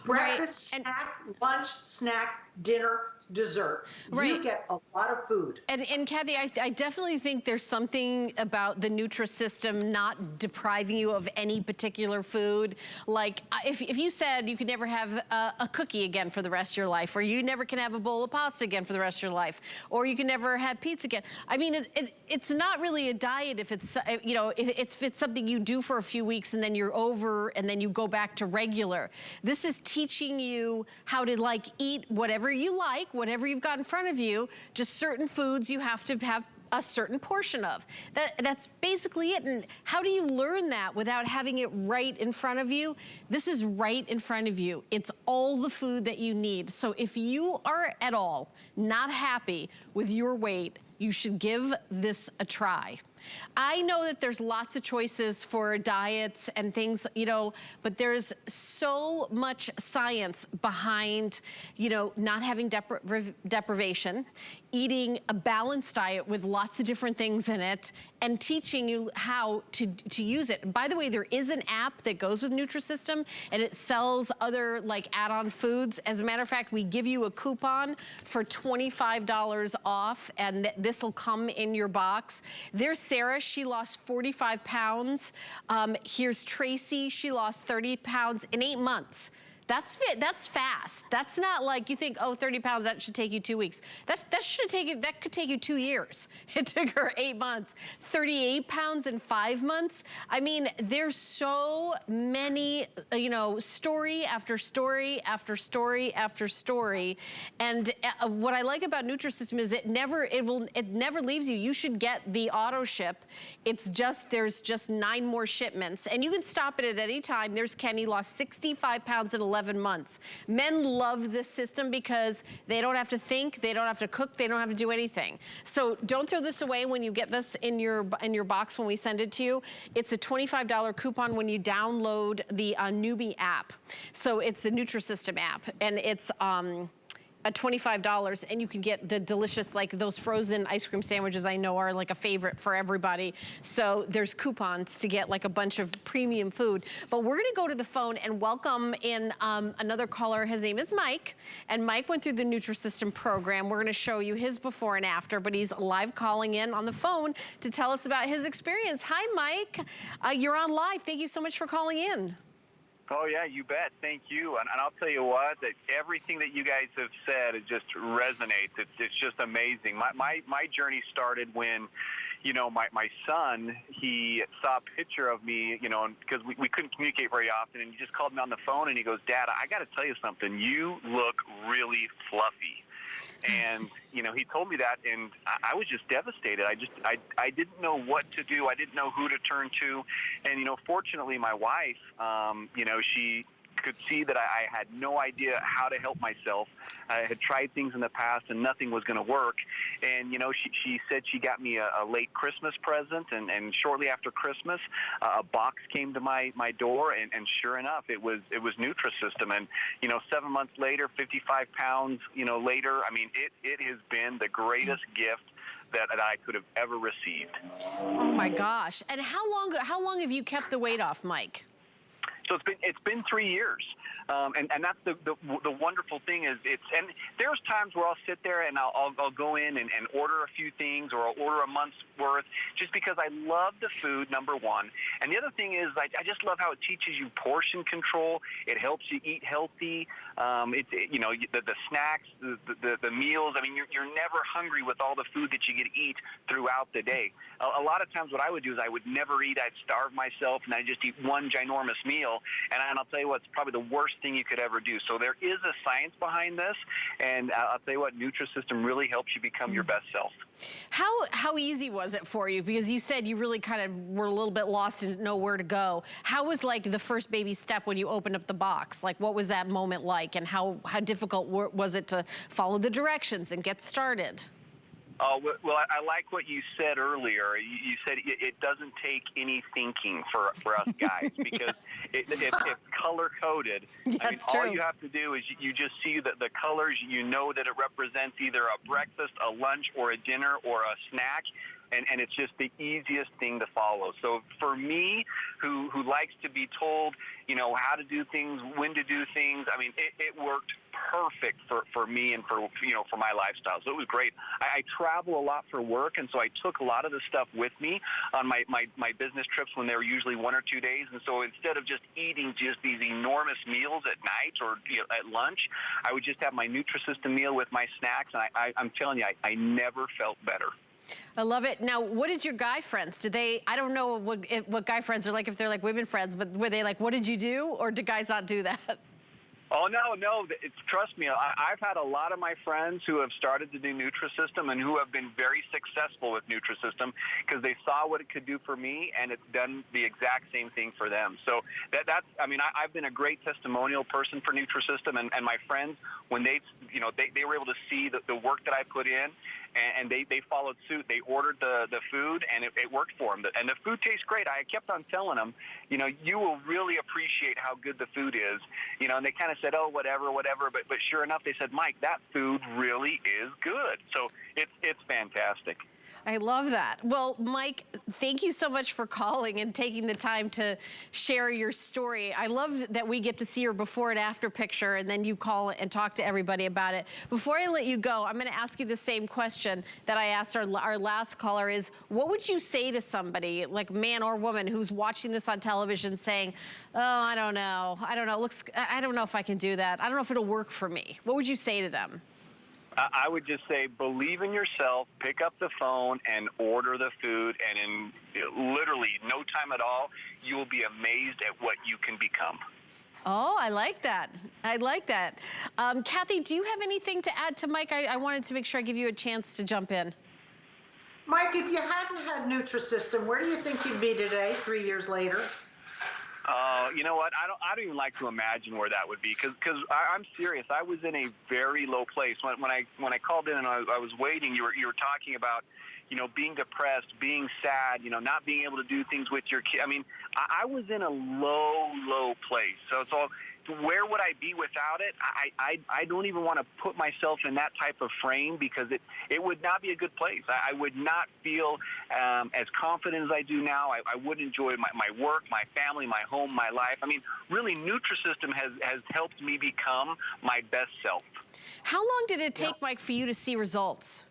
Breakfast, right. snack, lunch, snack, dinner, dessert. Right. You get a lot of food. And Kathy, I definitely think there's something about the Nutrisystem not depriving you of any particular food. Like if you said you could never have a cookie again for the rest of your life, or you never can have a bowl of pasta again for the rest of your life, or you can never have pizza again. I mean, it's not really a diet if it's, you know, if it's something you do for a few weeks and then you're over and then you go back to regular. This is teaching you how to like eat whatever you like, whatever you've got in front of you, just certain foods you have to have a certain portion of. That's basically it. And how do you learn that without having it right in front of you? This is right in front of you. It's all the food that you need. So if you are at all not happy with your weight, you should give this a try. I know that there's lots of choices for diets and things, you know, but there's so much science behind, you know, not having deprivation, eating a balanced diet with lots of different things in it, and teaching you how to use it. By the way, there is an app that goes with Nutrisystem, and it sells other like add-on foods. As a matter of fact, we give you a coupon for $25 off, and this will come in your box. There's Sarah, she lost 45 pounds. Here's Tracy, she lost 30 pounds in 8 months. That's fast. That's not like you think, oh, 30 pounds, that should take you 2 weeks. That could take you 2 years. It took her 8 months. 38 pounds in 5 months. I mean, there's so many, you know, story after story after story after story. And what I like about Nutrisystem is it never leaves you. You should get the auto ship. It's just, there's just 9 more shipments. And you can stop it at any time. There's Kenny, lost 65 pounds in 11 months. Men love this system because they don't have to think, they don't have to cook, they don't have to do anything. So don't throw this away when you get this in your box when we send it to you. It's a $25 coupon when you download the Newbie app. So it's a Nutrisystem app, and it's at $25, and you can get the delicious, like those frozen ice cream sandwiches I know are like a favorite for everybody. So there's coupons to get like a bunch of premium food. But we're gonna go to the phone and welcome in another caller. His name is Mike, and Mike went through the Nutrisystem program. We're gonna show you his before and after, but he's live calling in on the phone to tell us about his experience. Hi, Mike. You're on live. Thank you so much for calling in. Oh, yeah, you bet. Thank you. And I'll tell you what, that everything that you guys have said, it just resonates. It's just amazing. My journey started when, you know, my son, he saw a picture of me, you know, because we couldn't communicate very often, and he just called me on the phone, and he goes, Dad, I got to tell you something. You look really fluffy. And, you know, he told me that, and I was just devastated. I didn't know what to do. I didn't know who to turn to. And, you know, fortunately, my wife, you know, she could see that I had no idea how to help myself. I had tried things in the past and nothing was going to work. And, you know, she said she got me a late Christmas present, and shortly after Christmas, a box came to my door, and sure enough, it was Nutrisystem. And, you know, 7 months later, 55 pounds, you know, later, I mean, it has been the greatest gift that I could have ever received. Oh my gosh. And how long have you kept the weight off, Mike? So it's been 3 years, and that's the wonderful thing is and there's times where I'll sit there and I'll go in and order a few things, or I'll order a month's worth, just because I love the food, number one. And the other thing is I just love how it teaches you portion control. It helps you eat healthy. You know, the snacks, the meals. I mean, you're never hungry with all the food that you get to eat throughout the day. A lot of times what I would do is I would never eat. I'd starve myself, and I'd just eat one ginormous meal. And I'll tell you what, it's probably the worst thing you could ever do. So there is a science behind this, and I'll tell you what, Nutrisystem really helps you become your best self. How easy was it for you? Because you said you really kind of were a little bit lost and didn't know where to go. How was like the first baby step when you opened up the box? Like, what was that moment like, and how difficult was it to follow the directions and get started? Oh, well, I like what you said earlier. You said it doesn't take any thinking for us guys, because it's color-coded. That's I mean, true. all you have to do is you just see the colors. You know that it represents either a breakfast, a lunch, or a dinner, or a snack. And it's just the easiest thing to follow. So for me, who likes to be told, you know, how to do things, when to do things, I mean, it worked perfect for me and for my lifestyle. So it was great. I travel a lot for work, and so I took a lot of the stuff with me on my business trips when they were usually 1 or 2 days. And so instead of just eating just these enormous meals at night or at lunch, I would just have my Nutrisystem meal with my snacks, and I'm telling you, I never felt better. I love it. Now, what did your guy friends, I don't know what guy friends are like, if they're like women friends, but were they like, what did you do? Or did guys not do that? Oh, no. Trust me, I've had a lot of my friends who have started to do Nutrisystem and who have been very successful with Nutrisystem because they saw what it could do for me, and it's done the exact same thing for them. So I've been a great testimonial person for Nutrisystem, and my friends, when they were able to see the work that I put in, and they followed suit. They ordered the food, and it worked for them. And the food tastes great. I kept on telling them, you know, you will really appreciate how good the food is. You know, and they kind of said, oh, whatever. But sure enough, they said, Mike, that food really is good. So it's fantastic. I love that. Well, Mike, thank you so much for calling and taking the time to share your story. I love that we get to see your before and after picture, and then you call and talk to everybody about it. Before I let you go, I'm gonna ask you the same question that I asked our last caller is, what would you say to somebody, like man or woman, who's watching this on television saying, oh, I don't know, I don't know if I can do that. I don't know if it'll work for me. What would you say to them? I would just say, believe in yourself, pick up the phone and order the food, and in literally no time at all, you will be amazed at what you can become. Oh, I like that. I like that. Kathy, do you have anything to add to Mike? I wanted to make sure I give you a chance to jump in. Mike, if you hadn't had Nutrisystem, where do you think you'd be today, 3 years later? You know what? I don't even like to imagine where that would be, because I'm serious. I was in a very low place when I called in and I was waiting. You were talking about, you know, being depressed, being sad, you know, not being able to do things with your kids. I mean, I was in a low place. So where would I be without it? I don't even want to put myself in that type of frame, because it would not be a good place. I would not feel as confident as I do now. I wouldn't enjoy my work, my family, my home, my life. I mean, really, Nutrisystem has helped me become my best self. How long did it take, Mike, for you to see results?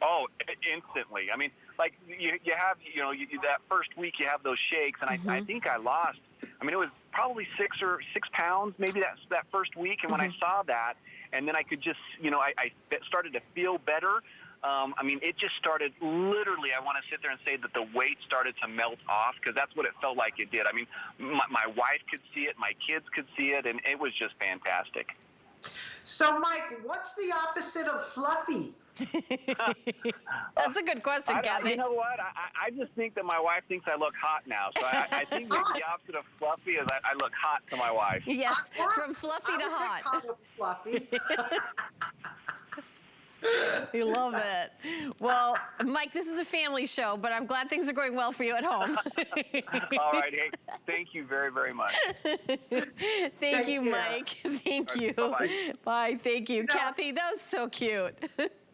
Oh, instantly. I mean, like you have, you know, that first week you have those shakes, and I think I lost. I mean, it was probably 6 pounds, maybe that first week. And when I saw that, and then I could just, you know, I started to feel better. I mean, it just started literally, I want to sit there and say that the weight started to melt off, because that's what it felt like it did. I mean, my wife could see it, my kids could see it, and it was just fantastic. So, Mike, what's the opposite of fluffy? That's a good question, Kathy. You know what? I just think that my wife thinks I look hot now. So I think that the opposite of fluffy is I look hot to my wife. Yes, from fluffy to hot. Fluffy. We love it. Well, Mike, this is a family show, but I'm glad things are going well for you at home. All right. Hey, thank you very, very much. Thank you, Mike. Thank you. Bye-bye. Bye. Thank you. You know, Kathy, that was so cute.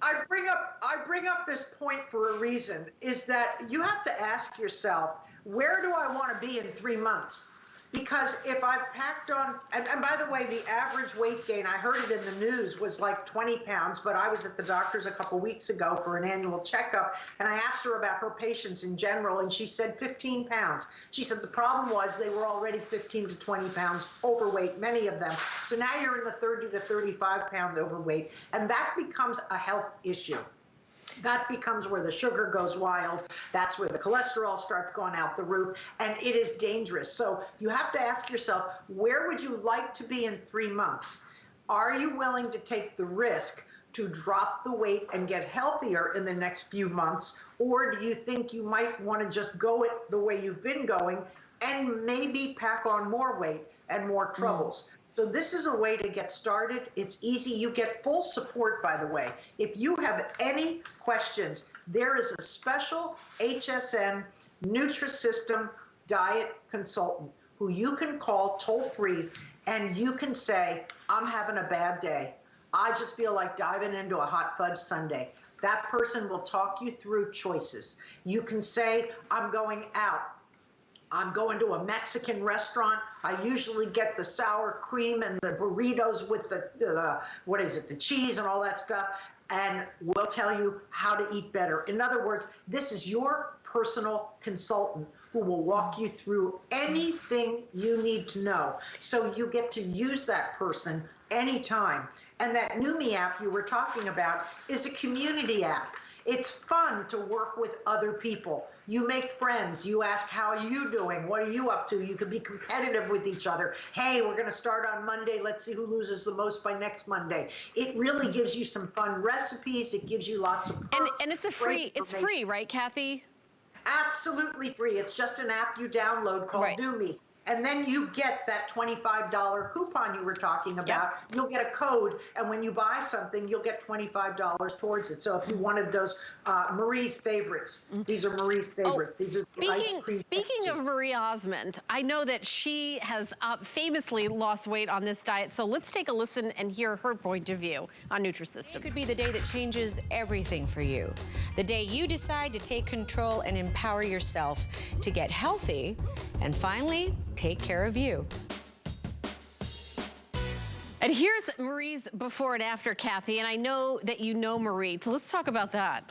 I bring up this point for a reason, is that you have to ask yourself, where do I want to be in 3 months? Because if I've packed on, and by the way, the average weight gain, I heard it in the news, was like 20 pounds, but I was at the doctor's a couple weeks ago for an annual checkup, and I asked her about her patients in general, and she said 15 pounds. She said the problem was they were already 15 to 20 pounds overweight, many of them. So now you're in the 30 to 35 pound overweight, and that becomes a health issue. That becomes where the sugar goes wild. That's where the cholesterol starts going out the roof, and it is dangerous. So you have to ask yourself, where would you like to be in 3 months? Are you willing to take the risk to drop the weight and get healthier in the next few months? Or do you think you might want to just go it the way you've been going and maybe pack on more weight and more troubles? So this is a way to get started. It's easy. You get full support, by the way. If you have any questions, there is a special HSN Nutrisystem diet consultant who you can call toll free, and you can say, I'm having a bad day. I just feel like diving into a hot fudge sundae. That person will talk you through choices. You can say, I'm going out. I'm going to a Mexican restaurant. I usually get the sour cream and the burritos with the cheese and all that stuff. And we'll tell you how to eat better. In other words, this is your personal consultant who will walk you through anything you need to know. So you get to use that person anytime. And that Numi app you were talking about is a community app. It's fun to work with other people. You make friends. You ask, how are you doing? What are you up to? You can be competitive with each other. Hey, we're going to start on Monday. Let's see who loses the most by next Monday. It really gives you some fun recipes. It gives you lots of perks. And it's free, right, Kathy? Absolutely free. It's just an app you download called Numi. And then you get that $25 coupon you were talking about. Yep. You'll get a code, and when you buy something, you'll get $25 towards it. So if you wanted those Marie's favorites, these are Marie's favorites. These are speaking of Marie Osmond, I know that she has famously lost weight on this diet. So let's take a listen and hear her point of view on Nutrisystem. It could be the day that changes everything for you. The day you decide to take control and empower yourself to get healthy and finally take care of you. And here's Marie's before and after, Kathy, and I know that you know Marie, so let's talk about that.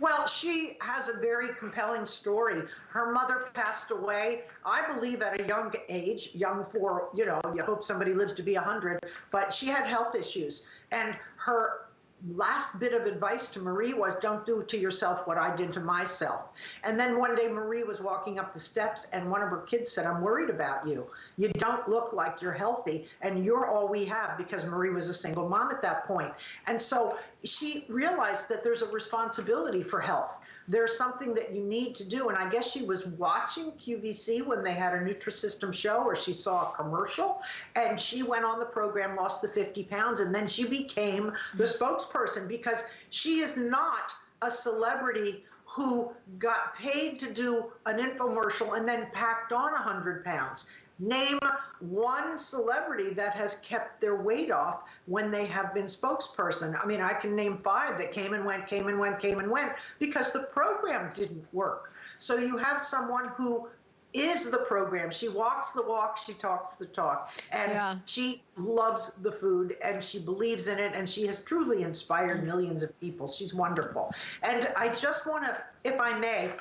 Well, she has a very compelling story. Her mother passed away, I believe, at a young age, young for, you hope somebody lives to be 100, but she had health issues. And her last bit of advice to Marie was, don't do to yourself what I did to myself. And then one day Marie was walking up the steps and one of her kids said, I'm worried about you. You don't look like you're healthy and you're all we have, because Marie was a single mom at that point. And so she realized that there's a responsibility for health. There's something that you need to do. And I guess she was watching QVC when they had a Nutrisystem show, or she saw a commercial, and she went on the program, lost the 50 pounds, and then she became the spokesperson, because she is not a celebrity who got paid to do an infomercial and then packed on 100 pounds. Name one celebrity that has kept their weight off when they have been spokesperson. I mean, I can name 5 that came and went, because the program didn't work. So you have someone who is the program. She walks the walk, she talks the talk, and she loves the food and she believes in it, and she has truly inspired millions of people. She's wonderful. And I just want to, if I may,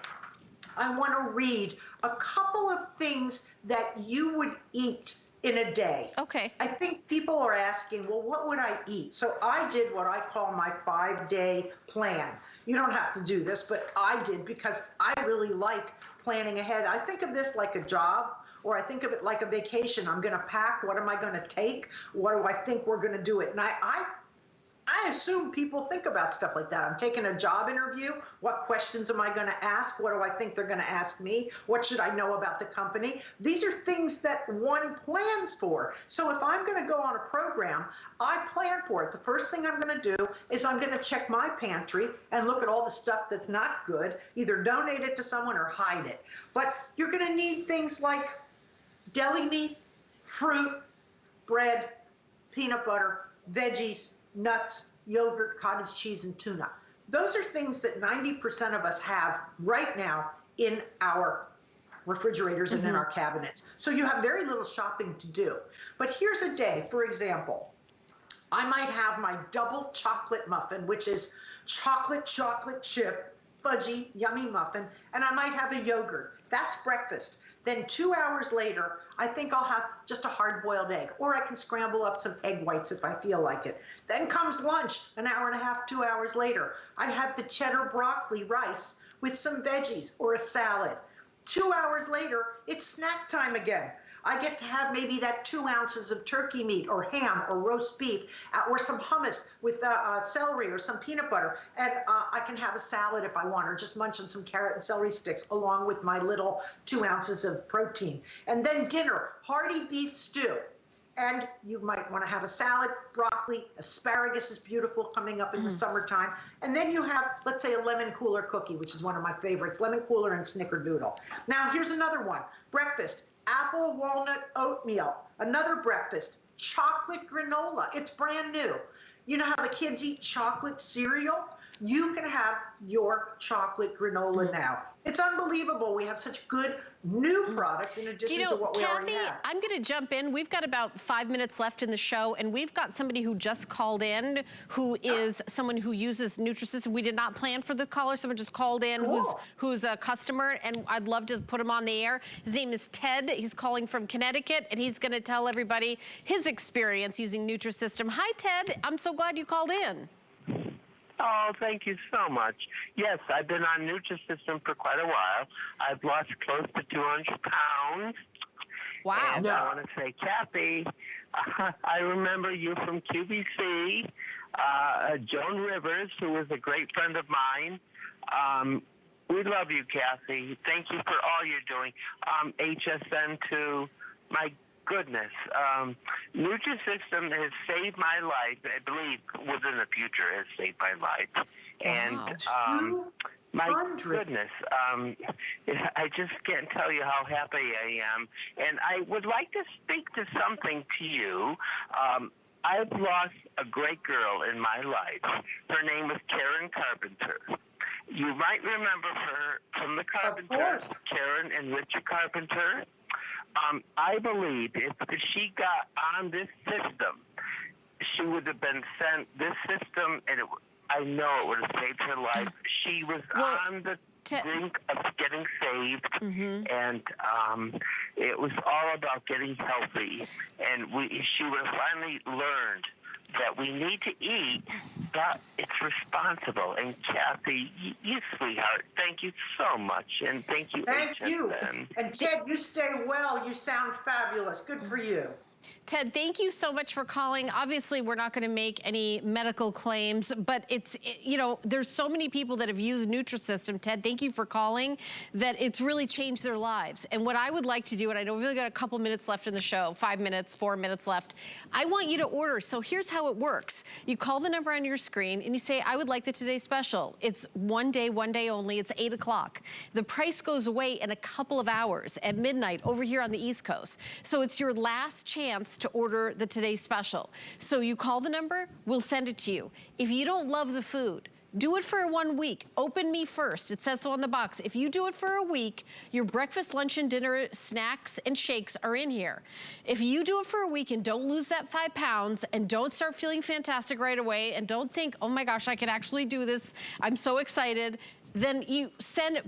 I want to read a couple of things that you would eat in a day. Okay. I think people are asking, well, what would I eat? So I did what I call my 5-day plan. You don't have to do this, but I did, because I really like planning ahead. I think of this like a job, or I think of it like a vacation. I'm going to pack. What am I going to take? What do I think we're going to do it? And I I assume people think about stuff like that. I'm taking a job interview. What questions am I going to ask? What do I think they're going to ask me? What should I know about the company? These are things that one plans for. So if I'm going to go on a program, I plan for it. The first thing I'm going to do is I'm going to check my pantry and look at all the stuff that's not good, either donate it to someone or hide it. But you're going to need things like deli meat, fruit, bread, peanut butter, veggies, nuts, yogurt, cottage cheese, and tuna. Those are things that 90% of us have right now in our refrigerators and in our cabinets. So you have very little shopping to do. But here's a day, for example, I might have my double chocolate muffin, which is chocolate chip, fudgy, yummy muffin, and I might have a yogurt. That's breakfast. Then 2 hours later, I think I'll have just a hard-boiled egg, or I can scramble up some egg whites if I feel like it. Then comes lunch, an hour and a half, 2 hours later. I have the cheddar broccoli rice with some veggies or a salad. 2 hours later, it's snack time again. I get to have maybe that 2 ounces of turkey meat or ham or roast beef or some hummus with celery or some peanut butter. And I can have a salad if I want, or just munch on some carrot and celery sticks along with my little 2 ounces of protein. And then dinner, hearty beef stew. And you might want to have a salad, broccoli, asparagus is beautiful coming up in the summertime. And then you have, let's say, a lemon cooler cookie, which is one of my favorites, lemon cooler and snickerdoodle. Now, here's another one. Breakfast, apple, walnut, oatmeal. Another breakfast, chocolate granola. It's brand new. You know how the kids eat chocolate cereal? You can have your chocolate granola now. It's unbelievable. We have such good new products in addition to what we already have. I'm going to jump in. We've got about 5 minutes left in the show, and we've got somebody who just called in who is someone who uses Nutrisystem. We did not plan for the caller. Someone just called in who's a customer, and I'd love to put him on the air. His name is Ted. He's calling from Connecticut, and he's going to tell everybody his experience using Nutrisystem. Hi, Ted. I'm so glad you called in. Oh, thank you so much. Yes, I've been on Nutrisystem for quite a while. I've lost close to 200 pounds. Wow. And I want to say, Kathy, I remember you from QVC, Joan Rivers, who is a great friend of mine. We love you, Kathy. Thank you for all you're doing. HSN too. My goodness. Nutrisystem has saved my life. I believe within the future has saved my life. And my goodness, I just can't tell you how happy I am. And I would like to speak to something to you. I've lost a great girl in my life. Her name was Karen Carpenter. You might remember her from the Carpenters, Karen and Richard Carpenter. I believe if she got on this system, she would have been sent this system, and I know it would have saved her life. She was on the brink of getting saved, and it was all about getting healthy. And she would have finally learned that we need to eat, but it's responsible. And Kathy, you sweetheart, thank you so much, and thank you. Thank you. And Ted, you stay well. You sound fabulous. Good for you. Ted, thank you so much for calling. Obviously, we're not going to make any medical claims, but you know, there's so many people that have used Nutrisystem. Ted, thank you for calling, that it's really changed their lives. And what I would like to do, and I know we've really got a couple minutes left in the show, 5 minutes, 4 minutes left. I want you to order. So here's how it works. You call the number on your screen and you say, I would like the Today Special. It's one day only. It's 8 o'clock. The price goes away in a couple of hours at midnight over here on the East Coast. So it's your last chance to order the Today Special. So you call the number, we'll send it to you. If you don't love the food, do it for 1 week. Open me first. It says so on the box. If you do it for a week, your breakfast, lunch, and dinner snacks and shakes are in here. If you do it for a week and don't lose that 5 pounds and don't start feeling fantastic right away and don't think, oh my gosh, I can actually do this, I'm so excited, then you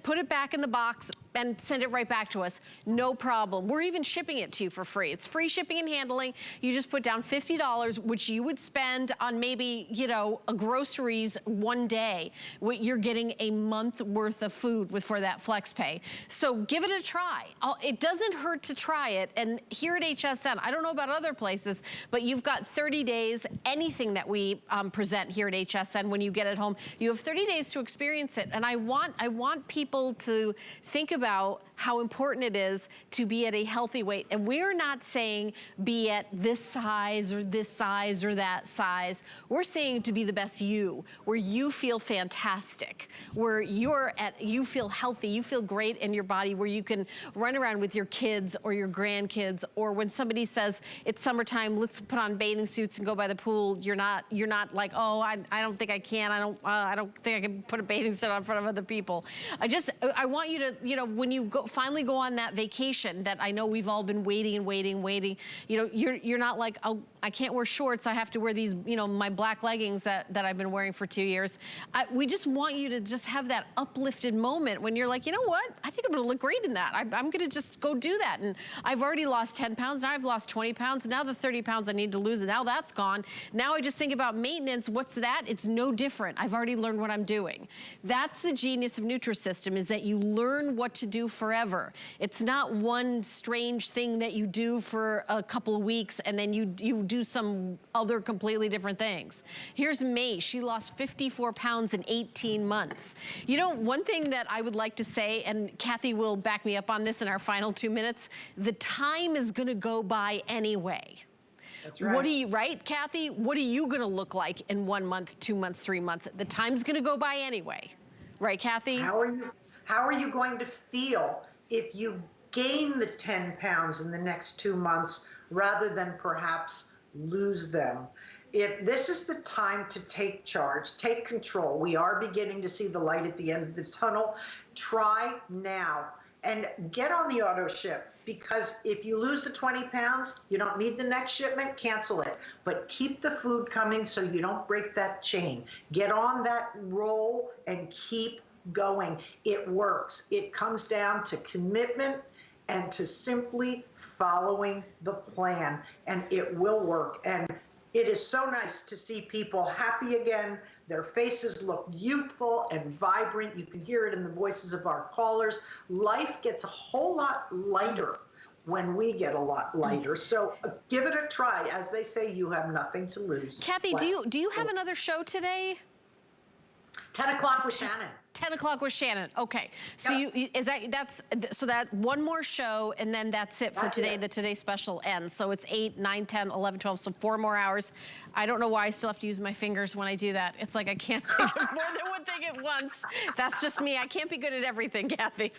put it back in the box, and send it right back to us. No problem. We're even shipping it to you for free. It's free shipping and handling. You just put down $50, which you would spend on maybe, you know, groceries one day. You're getting a month worth of food for that flex pay. So give it a try. It doesn't hurt to try it. And here at HSN, I don't know about other places, but you've got 30 days. Anything that we present here at HSN, when you get it home, you have 30 days to experience it. And I want people to think about how important it is to be at a healthy weight. And we're not saying be at this size or that size. We're saying to be the best you, where you feel fantastic, where you feel healthy, you feel great in your body, where you can run around with your kids or your grandkids, or when somebody says it's summertime, let's put on bathing suits and go by the pool, you're not like, oh, I don't think I can. I don't think I can put a bathing suit on in front of other people. I want you to, you know, when you finally go on that vacation that I know we've all been waiting, you know, you're not like, oh, I can't wear shorts. I have to wear these, you know, my black leggings that I've been wearing for 2 years. We just want you to just have that uplifted moment when you're like, you know what? I think I'm gonna look great in that. I'm gonna just go do that. And I've already lost 10 pounds. Now I've lost 20 pounds. Now the 30 pounds I need to lose, and now that's gone. Now I just think about maintenance. What's that? It's no different. I've already learned what I'm doing. That's the genius of Nutrisystem, is that you learn what to do forever. It's not one strange thing that you do for a couple of weeks and then you do some other completely different things. Here's May. She lost 54 pounds in 18 months. You know, one thing that I would like to say, and Kathy will back me up on this in our final 2 minutes, the time is gonna go by anyway. That's right. What are you, right, Kathy? What are you gonna look like in 1 month, 2 months, 3 months? The time's gonna go by anyway. Right, Kathy? How are you going to feel if you gain the 10 pounds in the next 2 months rather than perhaps lose them? This is the time to take charge, take control. We are beginning to see the light at the end of the tunnel. Try now and get on the auto ship, because if you lose the 20 pounds, you don't need the next shipment, cancel it. But keep the food coming so you don't break that chain. Get on that roll and keep going. It works. It comes down to commitment and to simply following the plan, and it will work. And it is so nice to see people happy again. Their faces look youthful and vibrant. You can hear it in the voices of our callers. Life gets a whole lot lighter when we get a lot lighter. So give it a try. As they say, you have nothing to lose. Kathy, do you have another show today? 10 o'clock with Shannon. 10 o'clock with Shannon. Okay. So Yep. so that one more show, and then that's it for today. The Today Special ends. So it's 8, 9, 10, 11, 12, so 4 more hours. I don't know why I still have to use my fingers when I do that. It's like I can't think of more than one thing at once. That's just me. I can't be good at everything, Kathy.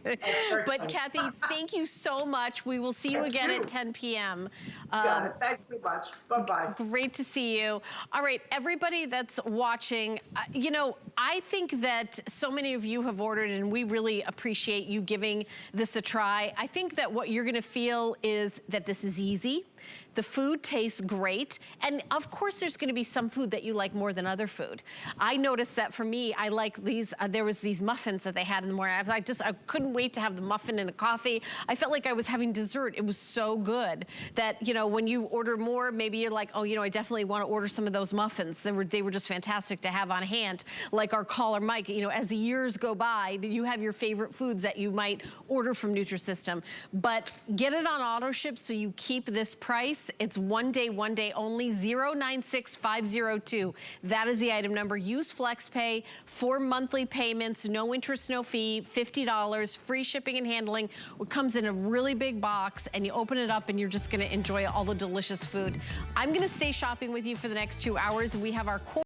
But Kathy, thank you so much. We will see you again at 10 p.m. Got it. Thanks so much. Bye-bye. Great to see you. All right, everybody that's watching, you know, I think that so many of you have ordered, and we really appreciate you giving this a try. I think that what you're gonna feel is that this is easy. The food tastes great. And of course, there's gonna be some food that you like more than other food. I noticed that for me, I like these, there was these muffins that they had in the morning. I couldn't wait to have the muffin and a coffee. I felt like I was having dessert. It was so good that, you know, when you order more, maybe you're like, oh, you know, I definitely wanna order some of those muffins. They were just fantastic to have on hand. Like our caller, Mike, you know, as the years go by, you have your favorite foods that you might order from Nutrisystem. But get it on auto ship so you keep this price. It's one day only, 096502. That is the item number. Use FlexPay for monthly payments, no interest, no fee, $50, free shipping and handling. It comes in a really big box, and you open it up and you're just gonna enjoy all the delicious food. I'm gonna stay shopping with you for the next 2 hours. We have our